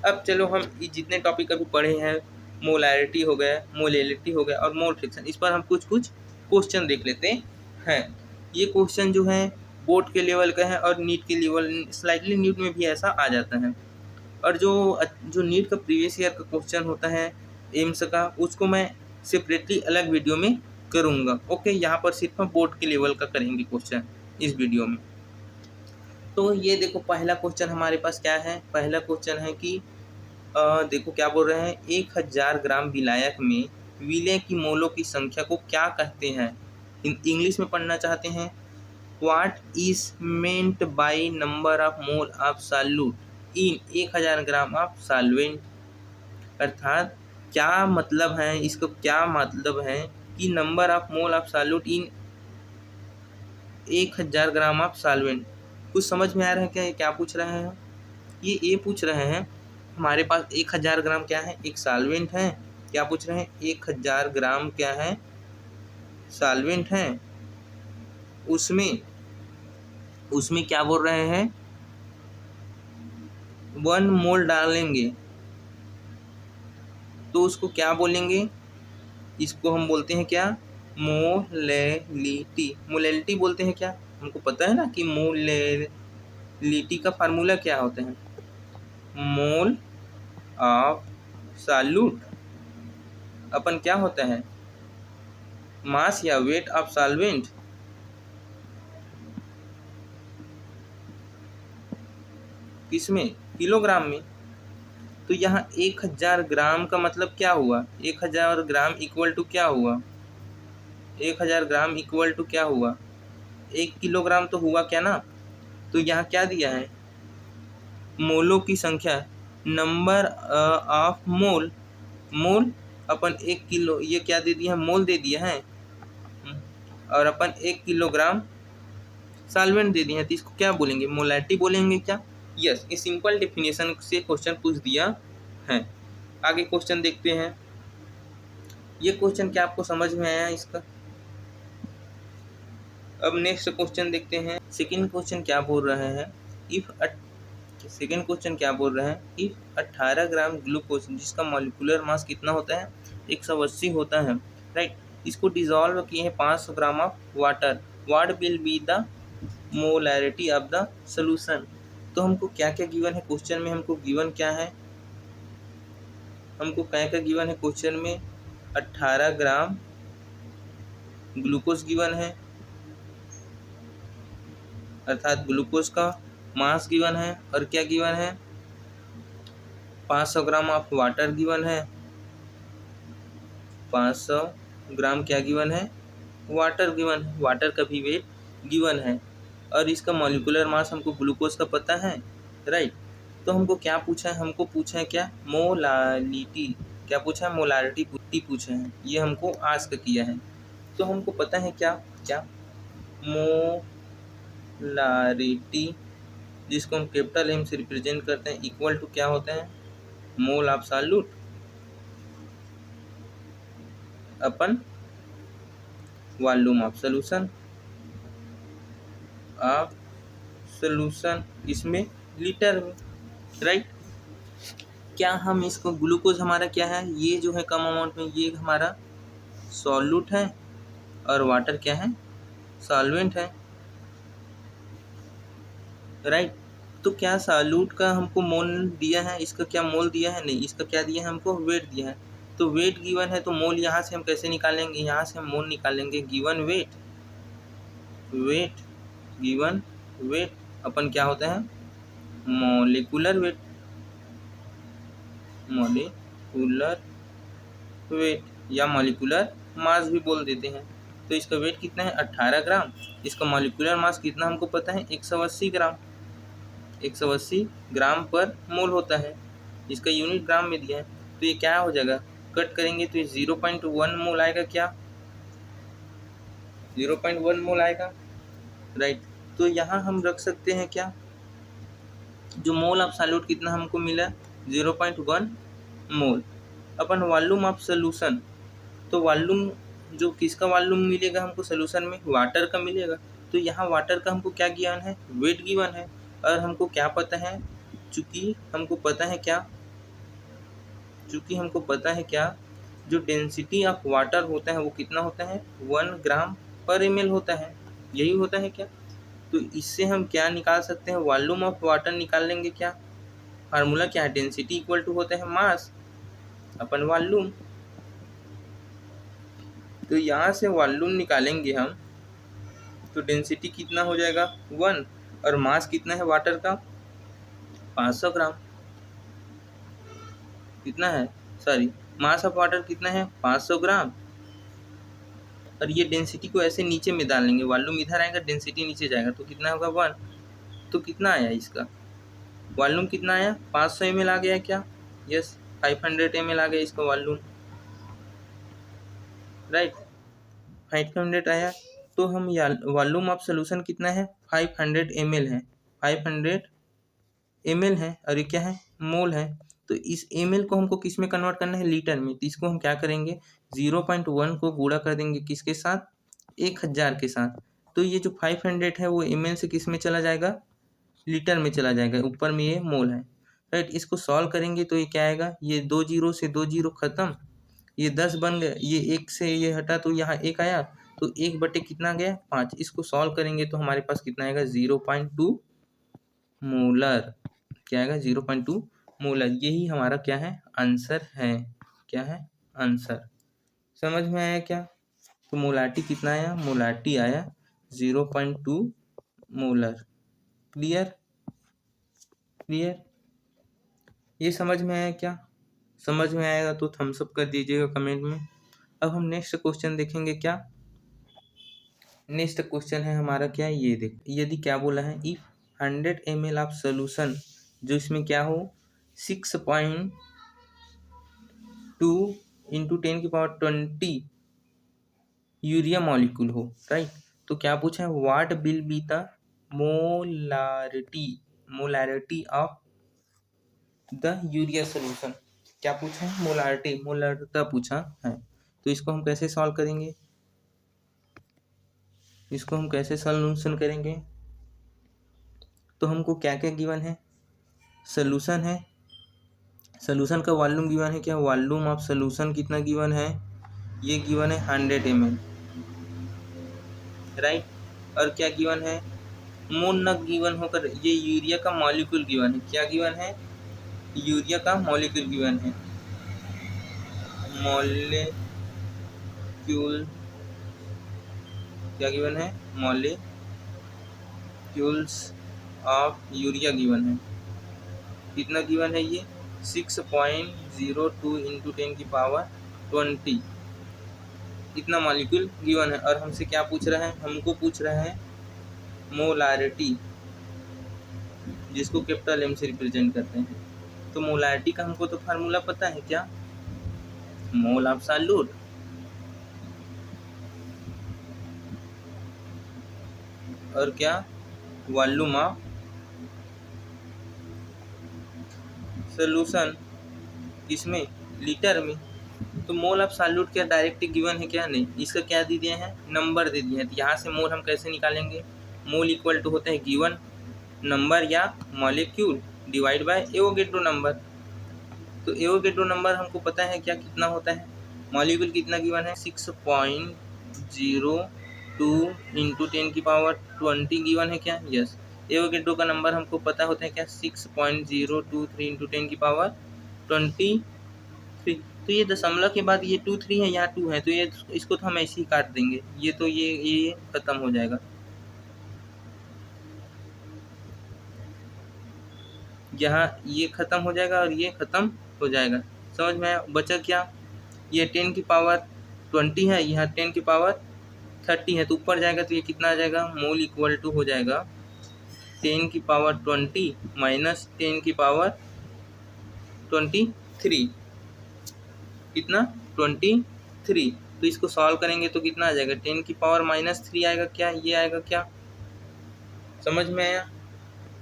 अब चलो हम जितने टॉपिक अभी पढ़े हैं, मोलैरिटी हो गया, मोलेलिटी हो गया और मोल फ्रैक्शन, इस पर हम कुछ क्वेश्चन देख लेते हैं। ये क्वेश्चन जो है बोर्ड के लेवल का है और नीट के लेवल, स्लाइटली नीट में भी ऐसा आ जाता है। और जो नीट का प्रीवियस ईयर का क्वेश्चन होता है एम्स का, उसको मैं सेपरेटली अलग वीडियो में करूँगा। ओके, यहाँ पर सिर्फ हम बोर्ड के लेवल का करेंगे क्वेश्चन इस वीडियो में। तो ये देखो पहला क्वेश्चन हमारे पास क्या है। पहला क्वेश्चन है कि देखो क्या बोल रहे हैं, 1000 ग्राम विलायक में विलय की मोलों की संख्या को क्या कहते हैं। इंग्लिश में पढ़ना चाहते हैं। What is meant by number of mole of solute in 1000 gram of solvent. अर्थात क्या मतलब है, इसको क्या मतलब है कि number of mole of solute in 1000 gram of solvent. कुछ समझ में आ रहा है क्या, ये क्या पूछ रहे हैं। ये पूछ रहे हैं हमारे पास 1000 ग्राम क्या है, एक सॉल्वेंट है। क्या पूछ रहे हैं, 1000 ग्राम क्या है, सॉल्वेंट है। उसमें क्या बोल रहे हैं, 1 मोल डालेंगे तो उसको क्या बोलेंगे, इसको हम बोलते हैं क्या, मोलेलिटी। मोलेलिटी बोलते हैं क्या, हमको पता है ना कि मोलेलिटी का फार्मूला क्या होता है, मोल ऑफ सॉल्यूट अपन क्या होता है, मास या वेट ऑफ सॉल्वेंट। किसमें, किलोग्राम में। तो यहाँ 1000 ग्राम का मतलब क्या हुआ, 1000 ग्राम इक्वल टू क्या हुआ, 1000 ग्राम इक्वल टू क्या हुआ, 1 किलोग्राम तो हुआ क्या ना। तो यहाँ क्या दिया है, मोलों की संख्या, number of mole, mole upon 1 kilo, ये क्या दे दिया है, मोल दे दिया है। और अपन 1 किलोग्राम सॉल्वेंट दे दिए हैं, तो इसको क्या बोलेंगे, मोलैरिटी बोलेंगे क्या। यस, इस सिंपल डेफिनेशन से क्वेश्चन पूछ दिया है। आगे क्वेश्चन देखते हैं। ये क्वेश्चन क्या आपको समझ में आया इसका। अब नेक्स्ट क्वेश्चन देखते हैं। सेकंड क्वेश्चन क्या बोल रहे हैं, सेकंड क्वेश्चन क्या बोल रहे हैं, इफ 18 ग्राम ग्लूकोज जिसका मॉलिक्यूलर मास कितना होता है, 180 होता है, राइट। इसको डिजॉल्व किए हैं 500 gram of water, what will be the molarity of the solution. तो हमको क्या क्या गिवन है क्वेश्चन में, हमको गिवन क्या है, हमको क्या क्या गिवन है क्वेश्चन में, 18 ग्राम ग्लूकोज गिवन है, अर्थात ग्लूकोज का मास गिवन है, और क्या गिवन है, 500 ग्राम ऑफ वाटर गिवन है, 500 ग्राम क्या गिवन है, वाटर गिवन है, वाटर का भी वेट गिवन है, और इसका मॉलिक्यूलर मास हमको ग्लूकोज का पता है, राइट। तो हमको क्या पूछा है, हमको पूछा है क्या, मोलालिटी, क्या पूछा है, मोलारिटी पूछे हैं, ये हमको आस्क किया है। तो हमको पता है क्या क्या, मोलारिटी जिसको हम कैपिटल एम से रिप्रेजेंट करते हैं, इक्वल टू क्या होता है, मोल of solute upon volume of solution, इसमें लीटर में, राइट। क्या हम इसको, ग्लूकोज हमारा क्या है, ये जो है कम अमाउंट में, ये हमारा सॉल्यूट है, और वाटर क्या है, सॉल्वेंट है, राइट। तो क्या सॉल्यूट का हमको मोल दिया है, इसका क्या मोल दिया है, नहीं, इसका क्या दिया है, हमको वेट दिया है। तो वेट गिवन है, तो मोल यहाँ से हम कैसे निकालेंगे, यहाँ से हम मोल निकालेंगे, given weight, weight given weight अपन क्या होता है, मॉलिक्यूलर वेट, मॉलिक्यूलर वेट या मॉलिक्यूलर मास भी बोल देते हैं। तो इसका वेट कितना है, 18 ग्राम, इसका मॉलिक्यूलर मास कितना हमको पता है, 180 ग्राम, 180 ग्राम पर मोल होता है, इसका यूनिट ग्राम में दिया है। तो ये क्या हो जाएगा, कट करेंगे तो ये 0.1 मोल आएगा, क्या 0.1 मोल आएगा, राइट। तो यहाँ हम रख सकते हैं क्या, जो मोल ऑफ सॉल्यूट कितना हमको मिला, 0.1 मोल। अपन वॉल्यूम ऑफ सोल्यूशन, तो वॉल्यूम जो किसका वॉल्यूम मिलेगा हमको सोल्यूशन में, वाटर का मिलेगा। तो यहाँ वाटर का हमको क्या गिवन है, वेट गिवन है, और हमको क्या पता है, चूँकि हमको पता है क्या, चूँकि हमको पता है क्या, जो डेंसिटी ऑफ वाटर होता है वो कितना होता है, 1 ग्राम पर ml होता है, यही होता है क्या। तो इससे हम क्या निकाल सकते हैं, वॉल्यूम ऑफ वाटर निकाल लेंगे। क्या फार्मूला क्या है, डेंसिटी इक्वल टू होता है मास अपन वॉल्यूम। तो यहाँ से वॉल्यूम निकालेंगे हम, तो डेंसिटी कितना हो जाएगा 1, और मास कितना है वाटर का 500 ग्राम। कितना है, सॉरी, मास ऑफ वाटर कितना है 500 ग्राम। और ये डेंसिटी को ऐसे नीचे में डाल लेंगे, वॉल्यूम इधर आएगा, डेंसिटी नीचे जाएगा, तो कितना होगा 1। तो कितना आया इसका वॉल्यूम, कितना आया 500 ml आ गया क्या, यस 500 ml आ गया इसका वॉल्यूम, राइट 500 आया। तो हम वॉल्यूम ऑफ सोल्यूशन कितना है 500 ml है, 500 ml है, और ये क्या है मोल है। तो इस ml को हमको किस में कन्वर्ट करना है, लीटर में। तो इसको हम क्या करेंगे, 0.1 को गुणा कर देंगे किसके साथ, 1000 के साथ। तो ये जो 500 है वो ml से किस में चला जाएगा, लीटर में चला जाएगा, ऊपर में ये मोल है, राइट। इसको सॉल्व करेंगे तो ये क्या आएगा, ये 2 जीरो से 2 जीरो खत्म, ये 10 बन गए, ये 1 से ये हटा तो यहाँ 1 आया, तो 1 बटे कितना गया 5। इसको सॉल्व करेंगे तो हमारे पास कितना आएगा 0.2 मोलर। क्या आएगा 0.2 मोलर। यही हमारा क्या है आंसर है, क्या है आंसर। समझ में आया क्या। तो मोलारिटी कितना आया, मोलारिटी आया 0.2 मोलर। क्लियर, क्लियर, ये समझ में आया क्या। समझ में आएगा तो थम्स अप कर दीजिएगा कमेंट में। अब हम नेक्स्ट क्वेश्चन देखेंगे। क्या नेक्स्ट क्वेश्चन है हमारा, क्या ये देख, यदि क्या बोला है, इफ 100 ml ऑफ सोल्यूशन, जो इसमें क्या हो 6.2 इंटू 10⁻20 यूरिया मॉलिक्यूल हो, राइट। तो क्या पूछा है, what will be the molarity of the urea solution. क्या पूछा है, मोलारिटी पूछा है। तो इसको हम कैसे सॉल्व करेंगे, इसको हम कैसे सॉल्यूशन करेंगे। तो हमको क्या क्या गिवन है, सोल्यूशन है, सोल्यूशन का वॉल्यूम गिवन है, क्या वॉल्यूम ऑफ सोल्यूशन कितना गिवन है, ये गिवन है 100 ml, राइट। और क्या गिवन है, मोल न गिवन होकर ये यूरिया का मॉलिक्यूल गिवन है। क्या गिवन है, यूरिया का मॉलिक्यूल गिवन है, मॉलिक्यूल क्या गिवन है, मॉलिक्यूल्स ऑफ यूरिया गिवन है। कितना गिवन है ये 6.02 इंटू 10⁻20 इतना मॉलिक्यूल गिवन है। और हमसे क्या पूछ रहा है, हमको पूछ रहा है मोलारिटी, जिसको कैपिटल M से रिप्रेजेंट करते हैं। तो मोलारिटी का हमको तो फार्मूला पता है, क्या मोल ऑफ सॉल्यूट, और क्या वॉल्यूम ऑफ सोल्यूशन, किसमें लीटर में। तो मोल ऑफ सॉल्यूट क्या डायरेक्ट गिवन है, क्या नहीं, इसका क्या दे दिए हैं, नंबर दे दिए हैं। तो यहाँ से मोल हम कैसे निकालेंगे, मोल इक्वल टू होता है गिवन नंबर या molecule divide by Avogadro number. तो एवोगेड्रो नंबर हमको पता है क्या कितना होता है, मॉलिक्यूल कितना गिवन है 6.02 इंटू 10⁻20 गिवन है, क्या यस। एवोगेड्रो का नंबर हमको पता होता है क्या 6.023 इंटू 10⁻23। तो ये दशमलव के बाद ये 2 3 है, यहाँ 2 है, तो ये इसको तो हम ऐसे ही काट देंगे, ये तो ये खत्म हो जाएगा। यहाँ ये खत्म हो जाएगा और ये खत्म हो जाएगा। समझ में आया, बचा क्या, ये 10⁻20 है, यहाँ 10⁻30 है, तो ऊपर जाएगा तो ये कितना आ जाएगा, मोल इक्वल टू हो जाएगा 10⁻20 माइनस 10⁻23, कितना 23। तो इसको सॉल्व करेंगे तो कितना आ जाएगा 10⁻−3 आएगा, क्या ये आएगा, क्या समझ में आया।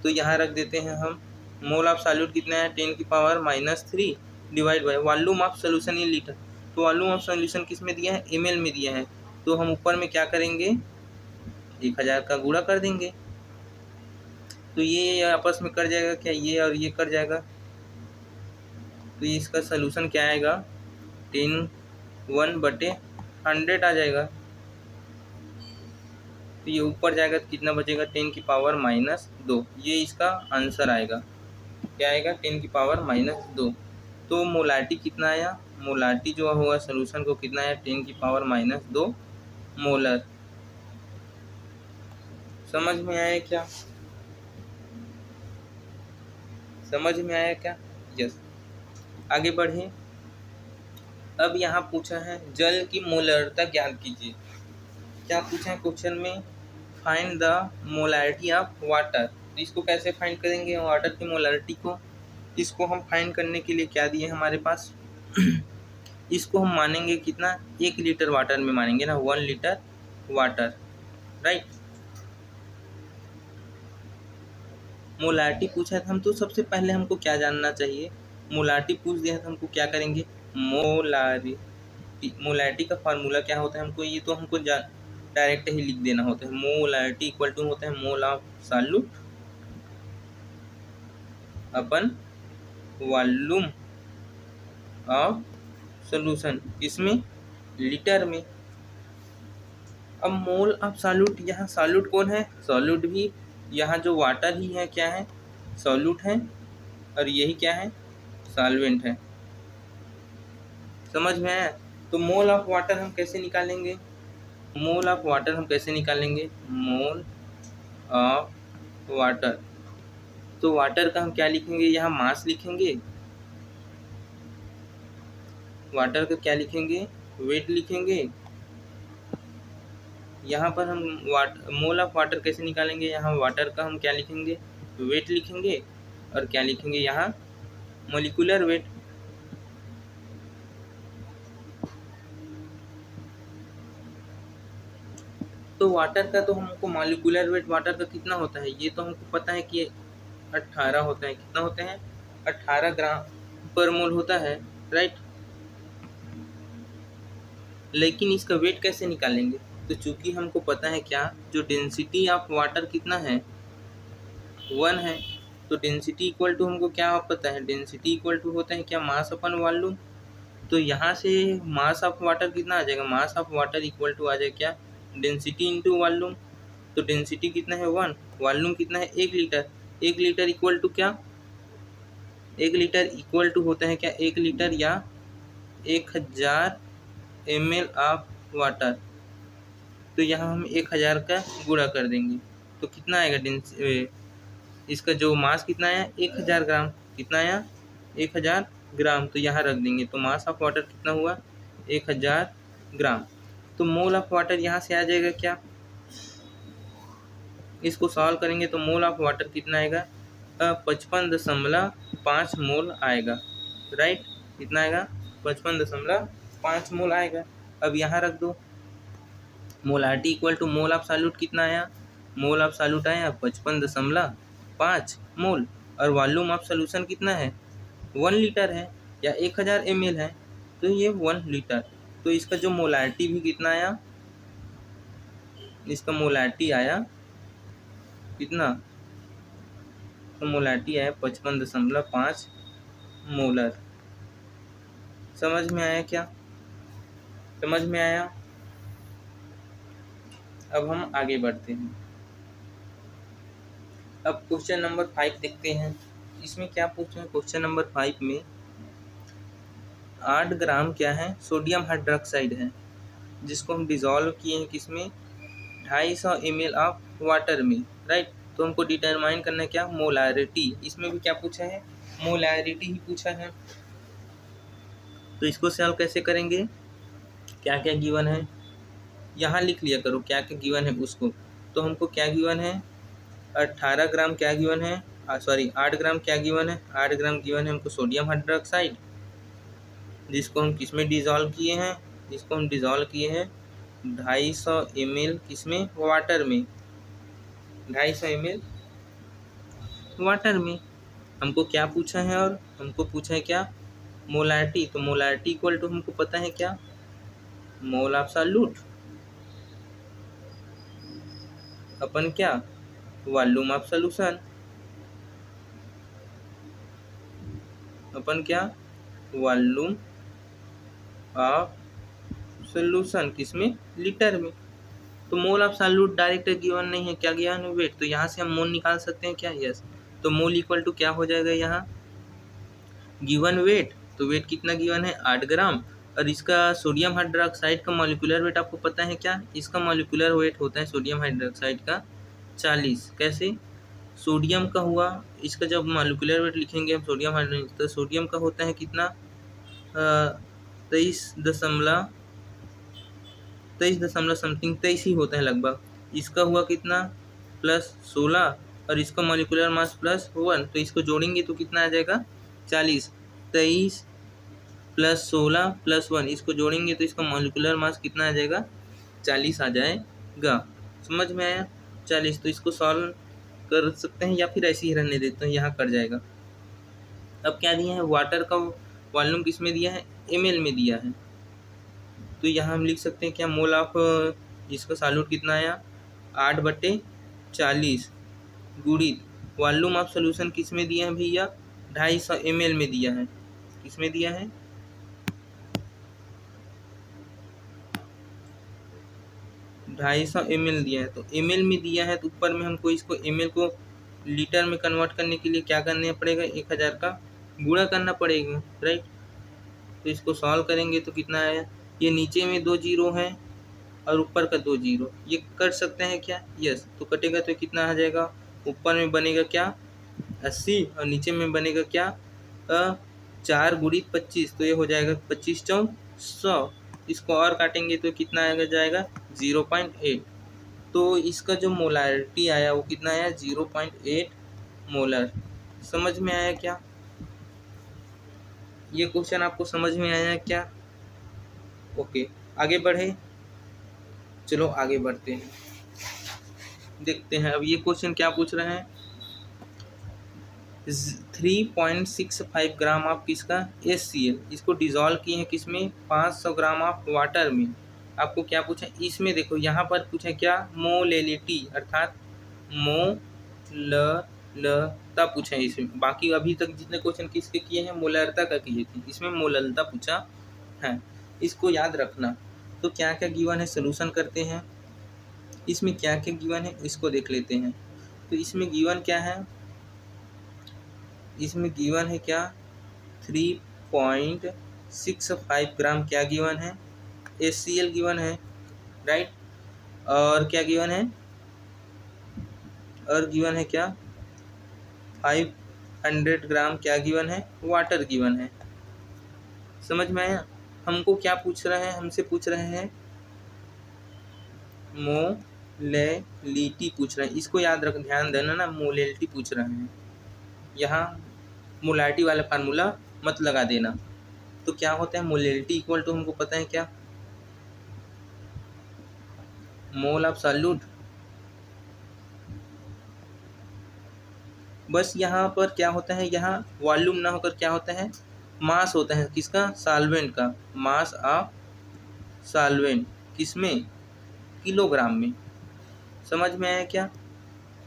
तो यहाँ रख देते हैं हम, मोल ऑफ सॉल्यूट कितना है 10⁻−3 divide by volume of solution in litre. तो वॉल्यूम ऑफ सोल्यूशन किस में दिया है, ml में दिया है। तो हम ऊपर में क्या करेंगे 1000 का गुणा कर देंगे, तो ये आपस में कर जाएगा, क्या ये और ये कर जाएगा, तो ये इसका सलूशन क्या आएगा, 10(1/100) आ जाएगा। तो ये ऊपर जाएगा तो कितना बचेगा, 10⁻⁻2। ये इसका आंसर आएगा, क्या आएगा, 10⁻⁻2। तो मोलारिटी कितना आया, मोलारिटी जो हुआ सोल्यूशन को कितना आया, 10⁻⁻2 मोलर। समझ में आया क्या, समझ में आया क्या? यस। आगे बढ़े। अब यहाँ पूछा है जल की मोलरता ज्ञात कीजिए। क्या पूछा है क्वेश्चन में, find the molarity of water. इसको कैसे फाइंड करेंगे वाटर की मोलैरिटी को? इसको हम फाइंड करने के लिए क्या दिए हमारे पास इसको हम मानेंगे कितना, 1 लीटर वाटर में मानेंगे ना, 1 लीटर वाटर, राइट। मोलैरिटी पूछा था हम, तो सबसे पहले हमको क्या जानना चाहिए, मोलैरिटी पूछ दिया था हमको, क्या करेंगे, मोलैरिटी का फार्मूला क्या होता है हमको, ये तो हमको डायरेक्ट ही लिख देना होता है। मोलैरिटी इक्वल टू होता है मोल of solute upon volume of solution, इसमें लीटर में। अब मोल ऑफ सॉल्यूट, यहाँ सॉल्यूट कौन है, सॉल्यूट भी यहाँ जो वाटर ही है, क्या है, सॉल्यूट है, और यही क्या है, सॉल्वेंट है। समझ में आया? तो मोल ऑफ वाटर हम कैसे निकालेंगे, मोल ऑफ वाटर हम कैसे निकालेंगे, मोल ऑफ वाटर, तो वाटर का हम क्या लिखेंगे, यहाँ मास लिखेंगे, वाटर का क्या लिखेंगे, वेट लिखेंगे। यहाँ पर हम मोल ऑफ वाटर कैसे निकालेंगे, यहाँ वाटर का हम क्या लिखेंगे, वेट लिखेंगे, और क्या लिखेंगे यहाँ, मोलिकुलर वेट। तो वाटर का तो हमको मॉलिक्यूलर वेट वाटर का कितना होता है, ये तो हमको पता है कि 18 होता है, कितना होता है, 18 ग्राम पर मोल होता है, राइट। लेकिन इसका वेट कैसे निकालेंगे, तो चूंकि हमको पता है क्या, जो डेंसिटी ऑफ वाटर कितना है, 1 है, तो डेंसिटी इक्वल टू हमको क्या पता है, डेंसिटी इक्वल टू होता है क्या, मास अपन वॉल्यूम। तो यहाँ से मास ऑफ वाटर कितना आ जाएगा, mass of water equal to आ जाएगा क्या, डेंसिटी इंटू वॉल्यूम। तो डेंसिटी कितना है 1, वॉल्यूम कितना है 1 लीटर, 1 लीटर इक्वल टू क्या, 1 लीटर इक्वल टू होता है क्या, 1 लीटर या 1000 ml ऑफ वाटर। तो यहाँ हम 1000 का गुणा कर देंगे, तो कितना आएगा, इसका जो मास कितना आया, 1000 ग्राम, कितना आया, 1000 ग्राम। तो यहाँ रख देंगे, तो मास ऑफ वाटर कितना हुआ, 1000 ग्राम। तो मोल ऑफ वाटर यहाँ से आ जाएगा क्या, इसको सॉल्व करेंगे तो मोल ऑफ वाटर कितना आएगा, 55.5 मोल आएगा, राइट। कितना आएगा, 55.5 मोल आएगा। अब यहाँ रख दो, molarity equal to mole of solute कितना आया, मोल ऑफ सॉल्यूट आया 55.5 मोल, और वॉल्यूम ऑफ सोल्यूशन कितना है, 1 लीटर है या 1000 ml है, तो ये 1 लीटर। तो इसका जो मोलारिटी भी कितना आया, इसका मोलारिटी आया कितना, तो मोलारिटी आया 55.5 मोलर। समझ में आया क्या, समझ में आया? अब हम आगे बढ़ते हैं। अब क्वेश्चन नंबर 5 देखते हैं, इसमें क्या पूछा है क्वेश्चन नंबर 5 में, 8 ग्राम क्या है, सोडियम हाइड्रोक्साइड है, जिसको हम डिजॉल्व किए हैं किसमें, 250 ml ऑफ वाटर में, राइट। तो हमको डिटरमाइन करना है क्या, मोलारिटी। इसमें भी क्या पूछा है, मोलारिटी ही पूछा है। तो इसको सॉल्व कैसे करेंगे, क्या क्या गिवन है, यहाँ लिख लिया करो क्या क्या गिवन है उसको। तो हमको क्या गिवन है, 18 ग्राम क्या गिवन है, 8 ग्राम क्या गिवन है, 8 ग्राम गिवन है हमको सोडियम हाइड्रोक्साइड, जिसको हम किसमें डिज़ोल्व किए हैं, जिसको हम डिज़ोल्व किए हैं 250 ml किसमें, वाटर में, 250 ml वाटर में। हमको क्या पूछा है, और हमको पूछा है क्या, मोलारिटी। तो मोलारिटी इक्वल टू हमको पता है क्या, मोल ऑफ सॉल्यूट अपन क्या, वॉल्यूम ऑफ सॉल्यूशन अपन क्या, वॉल्यूम ऑफ सोल्यूशन किसमें, लीटर में। तो मोल ऑफ सॉल्यूट डायरेक्ट गिवन नहीं है, क्या गिवन है, वेट। तो यहाँ से हम मोल निकाल सकते हैं क्या, यस। तो मोल इक्वल टू क्या हो जाएगा यहाँ, गिवन वेट। तो वेट कितना गिवन है, 8 ग्राम। और इसका सोडियम हाइड्रोक्साइड का मॉलिक्यूलर वेट आपको पता है क्या, इसका मॉलिक्यूलर वेट होता है सोडियम हाइड्रोक्साइड का 40। कैसे, सोडियम का हुआ, इसका जब मॉलिक्यूलर वेट लिखेंगे हम सोडियम हाइड्रोक्साइड, तो सोडियम का होता है कितना, 23 दशमलव समथिंग 23 ही होता है लगभग। इसका हुआ कितना, +16, और इसका मॉलिक्यूलर मास +1। तो इसको जोड़ेंगे तो कितना आ जाएगा, 40। 23 + 16 + 1, इसको जोड़ेंगे तो इसका मॉलिक्यूलर मास कितना आ जाएगा, 40 आ जाएगा। समझ में आया, 40। तो इसको सॉल्व कर सकते हैं या फिर ऐसे ही रहने देते हैं, यहाँ कर जाएगा। अब क्या दिया है, वाटर का वॉल्यूम किस में दिया है, ml में दिया है। तो यहाँ हम लिख सकते हैं क्या, मोल ऑफ इसका सॉल्यूट कितना आया, 8/40 गुणित वॉल्यूम ऑफ सोल्यूशन किस में दिया है भैया, 250 ml में दिया है। किस में दिया है, 250 ml दिया है। तो ml में दिया है, तो ऊपर में हमको इसको ml को लीटर में कन्वर्ट करने के लिए क्या करना पड़ेगा, 1000 का गुणा करना पड़ेगा, राइट। तो इसको सॉल्व करेंगे तो कितना आया, ये नीचे में 2 जीरो हैं और ऊपर का 2 जीरो, ये कर सकते हैं क्या, यस। तो कटेगा तो कितना आ जाएगा, ऊपर में बनेगा क्या 80 और नीचे में बनेगा क्या 4 गुणित 25, तो ये हो जाएगा 25 चौक 100। इसको और काटेंगे तो कितना आएगा, जाएगा 0.8। तो इसका जो मोलारिटी आया वो कितना आया, 0.8 मोलर। समझ में आया क्या, ये क्वेश्चन आपको समझ में आया क्या, ओके। आगे बढ़े, चलो आगे बढ़ते हैं, देखते हैं अब ये क्वेश्चन क्या पूछ रहे हैं। 3.65 ग्राम ऑफ किसका, HCl, इसको डिजोल्व किए हैं किसमें, 500 ग्राम ऑफ वाटर में। आपको क्या पूछा इसमें, देखो यहाँ पर पूछा क्या, मोलेलिटी अर्थात मोललता पूछा है इसमें। बाकी अभी तक जितने क्वेश्चन किसके किए हैं, मोलरता का किए थे, इसमें मोललता पूछा है, इसको याद रखना। तो क्या क्या गिवन है, सोल्यूशन करते हैं। इसमें क्या क्या गिवन है इसको देख लेते हैं। तो इसमें गिवन क्या है, इसमें गिवन है क्या, 3.65 ग्राम क्या गिवन है, HCl गिवन है, राइट। और क्या गिवन है, और गिवन है क्या 500 ग्राम क्या गिवन है, वाटर गिवन है। समझ में आया, हमको क्या पूछ रहे हैं, हमसे पूछ रहे हैं मोलेलिटी पूछ रहे हैं। इसको याद रख, ध्यान देना ना, मोलेलिटी पूछ रहे हैं, यहाँ मोलारिटी वाला फार्मूला मत लगा देना। तो क्या होता है, मोलेलिटी इक्वल टू हमको पता है क्या, मोल ऑफ सॉल्यूट। बस यहाँ पर क्या होता है, यहाँ वॉल्यूम ना होकर क्या होता है, मास होता है किसका, सॉल्वेंट का, मास ऑफ सॉल्वेंट किसमें, किलोग्राम में। समझ में आया क्या,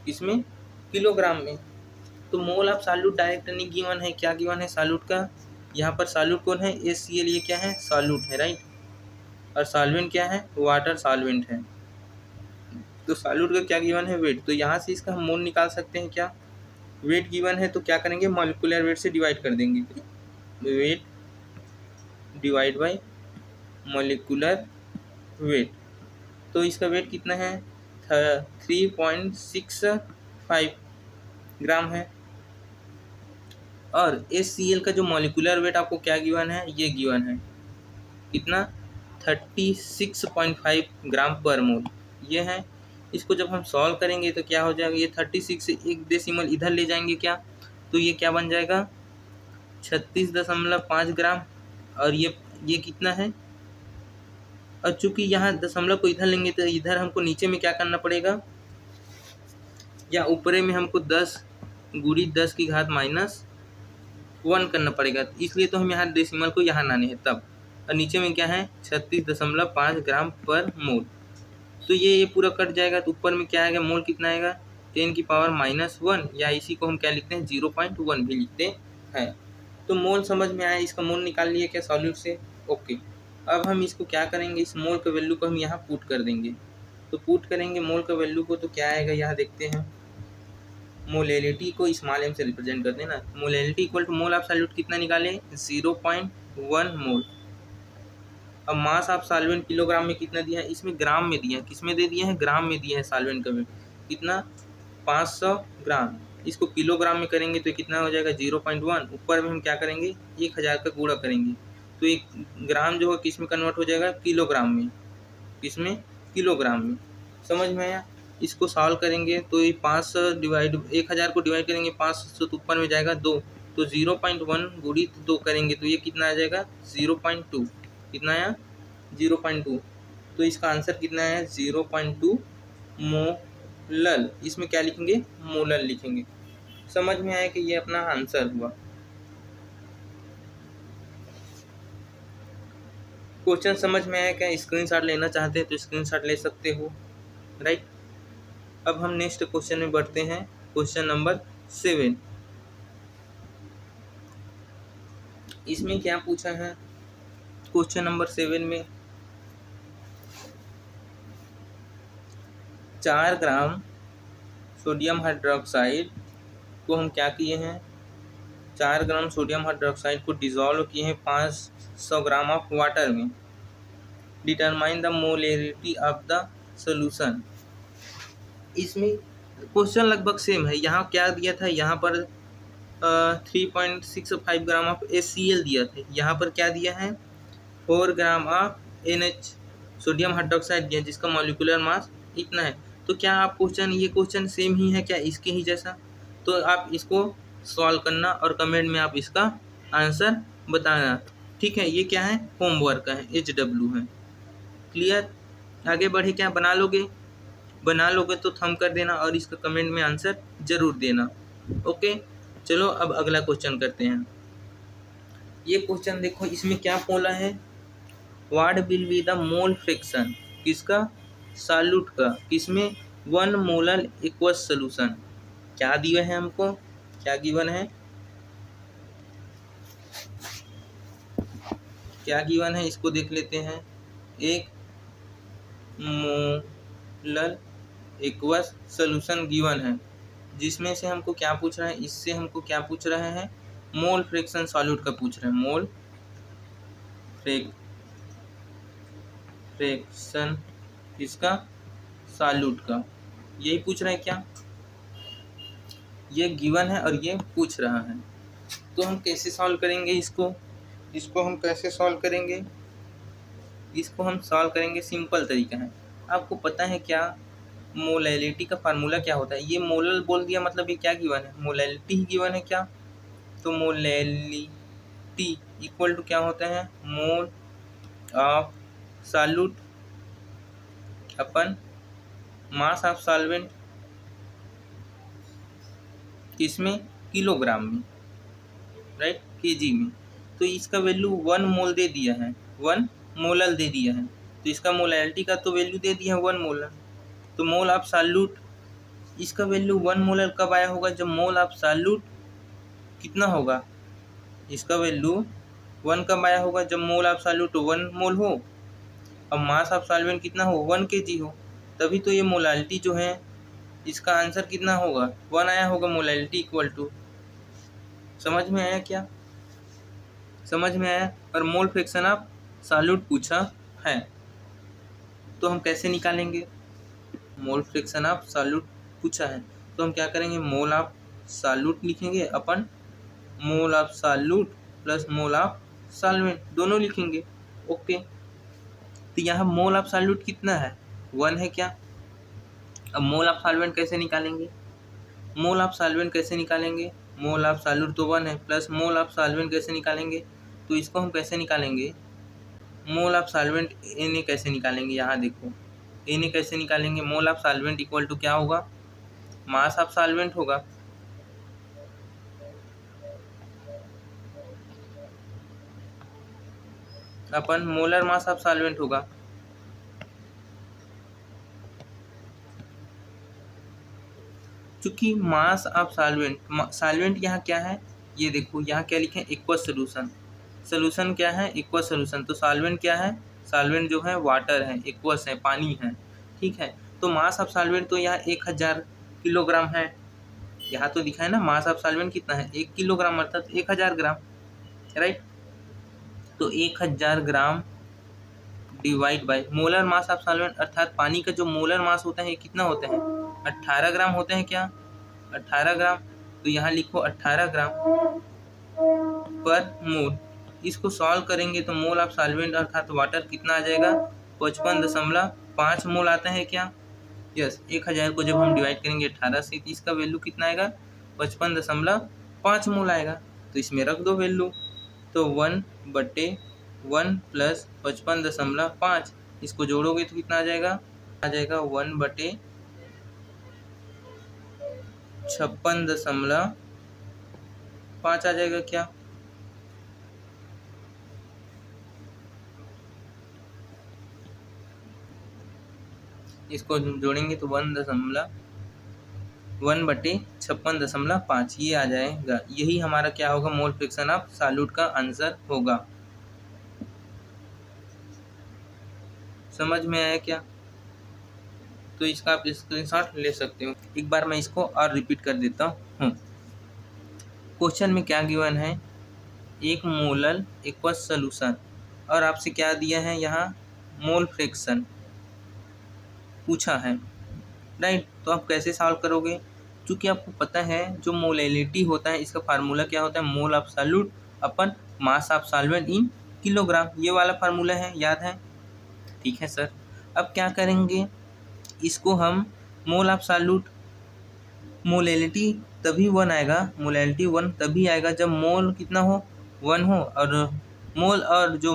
किसमें, किलोग्राम में। तो मोल ऑफ सॉल्यूट डायरेक्ट नहीं गिवन है, क्या गिवन है सॉल्यूट का, यहाँ पर सॉल्यूट कौन है, HCl, ये क्या है, सॉल्यूट है, राइट। और सॉल्वेंट क्या है, वाटर सॉल्वेंट है। तो सॉल्यूट का क्या गिवन है, वेट। तो यहाँ से इसका हम मोल निकाल सकते हैं क्या, वेट गिवन है तो क्या करेंगे, मॉलिक्यूलर वेट से डिवाइड कर देंगे, weight divide by molecular weight. तो इसका वेट कितना है, 3.65 ग्राम है। और HCl का जो मॉलिक्यूलर वेट आपको क्या गिवन है, ये गिवन है कितना, 36.5 ग्राम पर मोल, ये है। इसको जब हम सॉल्व करेंगे तो क्या हो जाएगा, ये 36 से एक डेसिमल इधर ले जाएंगे क्या, तो ये क्या बन जाएगा 36.5 ग्राम। और ये कितना है, और चूंकि यहाँ दशमलव को इधर लेंगे तो इधर हमको नीचे में क्या करना पड़ेगा, या ऊपरे में हमको 10 गुणित 10 की घात -1 करना पड़ेगा, इसलिए तो हम यहाँ डेसिमल को यहाँ लाने हैं तब। और नीचे में क्या है 36.5 ग्राम पर मोल। तो ये पूरा कट जाएगा, तो ऊपर में क्या आएगा, मोल कितना आएगा 10⁻⁻1, या इसी को हम क्या लिखते हैं 0.1 भी लिखते हैं। तो मोल समझ में आया, इसका मोल निकाल लिए क्या सॉल्यूट से। ओके, अब हम इसको क्या करेंगे, इस मोल के वैल्यू को हम यहाँ पुट कर देंगे। तो पुट करेंगे मोल का वैल्यू को, तो क्या आएगा यहाँ देखते हैं। मोलेलिटी को स्मॉल m से रिप्रेजेंट करते हैं ना। Molality equal to mole of solute कितना निकाले 0.1 मोल। अब मास ऑफ सॉल्वेंट किलोग्राम में कितना दिया है, इसमें ग्राम में दिया है। किसमें दे दिया है, ग्राम में दिया है सॉल्वेंट का वेट कितना 500 ग्राम। इसको किलोग्राम में करेंगे तो कितना हो जाएगा 0.1। ऊपर में हम क्या करेंगे 1000 का गुणा करेंगे, तो 1 ग्राम जो है किस में कन्वर्ट हो जाएगा किलोग्राम में। किसमें, किलोग्राम में। समझ में आया। इसको सॉल्व करेंगे तो ये 500 डिवाइड 1000 को डिवाइड करेंगे 500 तो ऊपर में जाएगा 2, तो 0.1 गुणित 2 करेंगे तो ये कितना आ जाएगा 0.2। कितना आया 0.2। तो इसका आंसर कितना है 0.2 मोलल। इसमें क्या लिखेंगे, मोलल लिखेंगे। समझ में आया कि ये अपना आंसर हुआ। क्वेश्चन समझ में आया क्या, स्क्रीनशॉट लेना चाहते हैं तो स्क्रीनशॉट ले सकते हो, राइट। अब हम नेक्स्ट क्वेश्चन में बढ़ते हैं, क्वेश्चन नंबर 7। इसमें क्या पूछा है क्वेश्चन नंबर 7 में, 4 ग्राम सोडियम हाइड्रोक्साइड को हम क्या किए हैं, 4 ग्राम सोडियम हाइड्रोक्साइड को डिजोल्व किए हैं 500 ग्राम ऑफ वाटर में। Determine the molarity of the solution. इसमें क्वेश्चन लगभग सेम है। यहाँ क्या दिया था, यहाँ पर 3.65 ग्राम ऑफ HCl दिया था। यहाँ पर क्या दिया है 4 gram of NH sodium hydroxide दिया, जिसका मॉलिक्यूलर मास इतना है। तो क्या आप क्वेश्चन, ये क्वेश्चन सेम ही है क्या इसके ही जैसा, तो आप इसको सॉल्व करना और कमेंट में आप इसका आंसर बताना। ठीक है, ये क्या है होमवर्क है, HW है। क्लियर, आगे बढ़े क्या, बना लोगे तो थंब कर देना और इसका कमेंट में आंसर जरूर देना। ओके, चलो अब अगला क्वेश्चन करते हैं। ये क्वेश्चन देखो, इसमें क्या बोला है, what will be the mole fraction, किसका, सॉल्यूट का, किसमें 1 मोलर एक्वस सोल्यूशन। क्या दिया है हमको, क्या गिवन है, क्या गिवन है इसको देख लेते हैं। 1 मोलर एक्वस सोल्यूशन गिवन है, जिसमें से हमको क्या पूछ रहा है, इससे हमको क्या पूछ रहे हैं, मोल फ्रैक्शन सॉल्यूट का पूछ रहे हैं। मोल फ्रैक्शन इसका सॉल्यूट का, यही पूछ रहा है क्या, ये गिवन है और ये पूछ रहा है। तो हम कैसे सॉल्व करेंगे इसको हम कैसे सॉल्व करेंगे, इसको हम सॉल्व करेंगे, सिंपल तरीका है। आपको पता है क्या मोलैलिटी का फार्मूला क्या होता है, ये मोलल बोल दिया मतलब ये क्या गिवन है, मोलैलिटी ही गिवन है क्या। तो मोलैलिटी इक्वल टू क्या होता है, मोल of solute upon mass of solvent, किसमें, किलोग्राम में, राइट, केजी में। तो इसका वैल्यू 1 मोल दे दिया है, 1 मोलल दे दिया है, तो इसका मोलैलिटी का तो वैल्यू दे दिया है 1 मोलल। तो मोल ऑफ सॉल्यूट, इसका वैल्यू 1 मोलल कब आया होगा, जब मोल ऑफ सॉल्यूट कितना होगा, इसका वैल्यू 1 कब आया होगा, जब मोल ऑफ सॉल्यूट 1 मोल हो और मास ऑफ सॉल्वेंट कितना हो 1 kg हो, तभी तो ये मोलैलिटी जो है इसका आंसर कितना होगा 1 आया होगा, मोलैलिटी इक्वल टू। समझ में आया क्या, समझ में आया। और मोल फ्रैक्शन ऑफ सॉल्यूट पूछा है, तो हम कैसे निकालेंगे, मोल फ्रैक्शन ऑफ सॉल्यूट पूछा है तो हम क्या करेंगे, मोल ऑफ सॉल्यूट लिखेंगे अपन, mole of solute plus mole of solvent दोनों लिखेंगे। ओके, तो यहाँ मोल ऑफ सॉल्यूट कितना है 1 है क्या। अब मोल ऑफ सॉल्वेंट कैसे निकालेंगे, मोल ऑफ सॉल्वेंट कैसे निकालेंगे, मोल ऑफ सॉल्यूट तो 1 है, प्लस मोल ऑफ सॉल्वेंट कैसे निकालेंगे, तो इसको हम कैसे निकालेंगे, मोल ऑफ सॉल्वेंट Na कैसे निकालेंगे, यहाँ देखो Na कैसे निकालेंगे, mole of solvent equal to क्या होगा, मास ऑफ सॉल्वेंट होगा। अपन मोलर मास ऑफ सॉल्वेंट होगा, क्योंकि मास ऑफ सॉल्वेंट, सॉल्वेंट यहाँ क्या है ये देखो यहाँ क्या लिखे, एक्वस सोल्यूशन। सोल्यूशन क्या है, एक्वस सोल्यूशन। तो सॉल्वेंट क्या है, सॉल्वेंट जो है वाटर है, एक्वस है, पानी है, ठीक है। तो मास ऑफ सॉल्वेंट तो यहाँ 1000 किलोग्राम है। यहाँ तो लिखा है ना मास ऑफ सॉल्वेंट कितना है, 1 किलोग्राम अर्थात 1000 ग्राम, राइट। तो 1000 gram divide by molar mass of solvent, अर्थात पानी का जो मोलर मास होता है कितना होते हैं, 18 ग्राम होते हैं क्या, 18 ग्राम। तो यहाँ लिखो 18 ग्राम पर मोल। इसको सॉल्व करेंगे तो मोल ऑफ सॉल्वेंट अर्थात वाटर कितना आ जाएगा, 55.5 मोल आता है क्या, यस। 1000 को जब हम डिवाइड करेंगे 18 से तो इसका वैल्यू कितना आएगा, 55.5 मोल आएगा। तो इसमें रख दो वैल्यू, तो 1/1 प्लस 55.5, इसको जोड़ोगे तो कितना आ जाएगा, 1/56.5 आ जाएगा क्या। इसको जोड़ेंगे तो 1/56.5 ये आ जाएगा। यही हमारा क्या होगा, मोल फ्रैक्शन ऑफ सॉल्यूट का आंसर होगा। समझ में आया क्या, तो इसका आप स्क्रीनशॉट ले सकते हो। एक बार मैं इसको और रिपीट कर देता हूँ। क्वेश्चन में क्या गिवन है, 1 मोलर एक्वस सोल्यूशन, और आपसे क्या दिया है यहाँ, मोल फ्रैक्शन पूछा है, राइट। तो आप कैसे सॉल्व करोगे, क्योंकि आपको पता है जो मोलैलिटी होता है इसका फार्मूला क्या होता है, मोल of solute upon mass of solvent in kilogram, ये वाला फार्मूला है, याद है, ठीक है सर। अब क्या करेंगे, इसको हम मोल ऑफ सॉल्यूट, मोलैलिटी तभी 1 आएगा, मोलैलिटी 1 तभी आएगा जब मोल कितना हो, 1 हो, और मोल और जो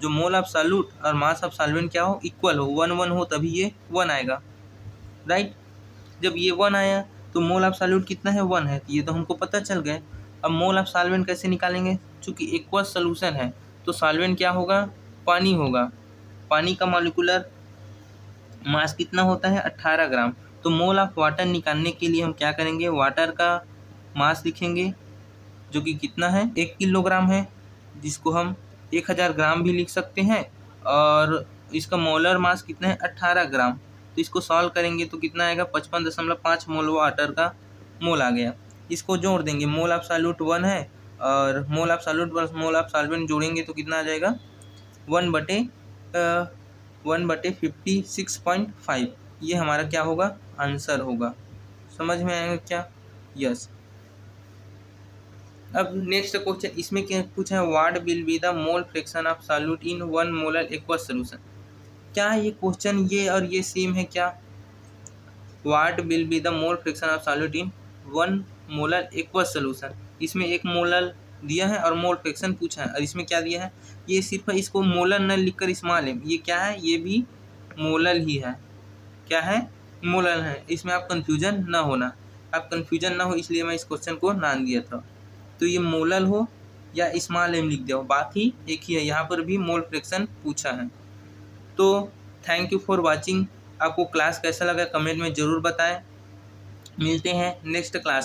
मोल ऑफ सॉल्यूट और मास ऑफ सॉल्वेंट क्या हो, इक्वल हो, 1 हो, तभी ये 1 आएगा, राइट। जब ये 1 आया तो मोल ऑफ सॉल्यूट कितना है, 1 है, तो ये तो हमको पता चल गया। अब मोल ऑफ सॉल्वेंट कैसे निकालेंगे, चूँकि एक्वस सोल्यूशन है तो सॉल्वेंट क्या होगा, पानी होगा। पानी का मॉलिक्यूलर मास कितना होता है, 18 ग्राम। तो मोल ऑफ वाटर निकालने के लिए हम क्या करेंगे, वाटर का मास लिखेंगे जो कि कितना है, 1 किलोग्राम है, जिसको हम 1000 ग्राम भी लिख सकते हैं, और इसका मोलर मास कितना है, 18 ग्राम। तो इसको सॉल्व करेंगे तो कितना आएगा, 55.5 मोल वाटर का मोल आ गया। इसको जोड़ देंगे, मोल ऑफ सॉल्यूट 1 है, और मोल of solute plus mole of solvent जोड़ेंगे तो कितना आ जाएगा, 1/56.5, ये हमारा क्या होगा, आंसर होगा। समझ में आएगा क्या, यस। अब नेक्स्ट क्वेश्चन, इसमें क्या पूछा है, what will be the mole fraction of solute in 1 molar aqueous solution. क्या ये क्वेश्चन ये और ये सेम है क्या, what will be the mole fraction of solute in 1 molar aqueous solution. इसमें 1 मोलर दिया है और मोल फ्रैक्शन पूछा है, और इसमें क्या दिया है, ये सिर्फ इसको मोलर न लिखकर स्मॉल है, ये क्या है, ये भी मोलर ही है, क्या है, मोलर है। इसमें आप कन्फ्यूजन ना होना, आप कन्फ्यूजन ना हो इसलिए मैं इस क्वेश्चन को नाम दिया था। तो ये मोलर हो या स्मॉल एम लिख दिया हो, बाकी एक ही है, यहाँ पर भी मोल फ्रैक्शन पूछा है। तो थैंक यू फॉर वाचिंग। आपको क्लास कैसा लगा कमेंट में ज़रूर बताएं। मिलते हैं नेक्स्ट क्लास।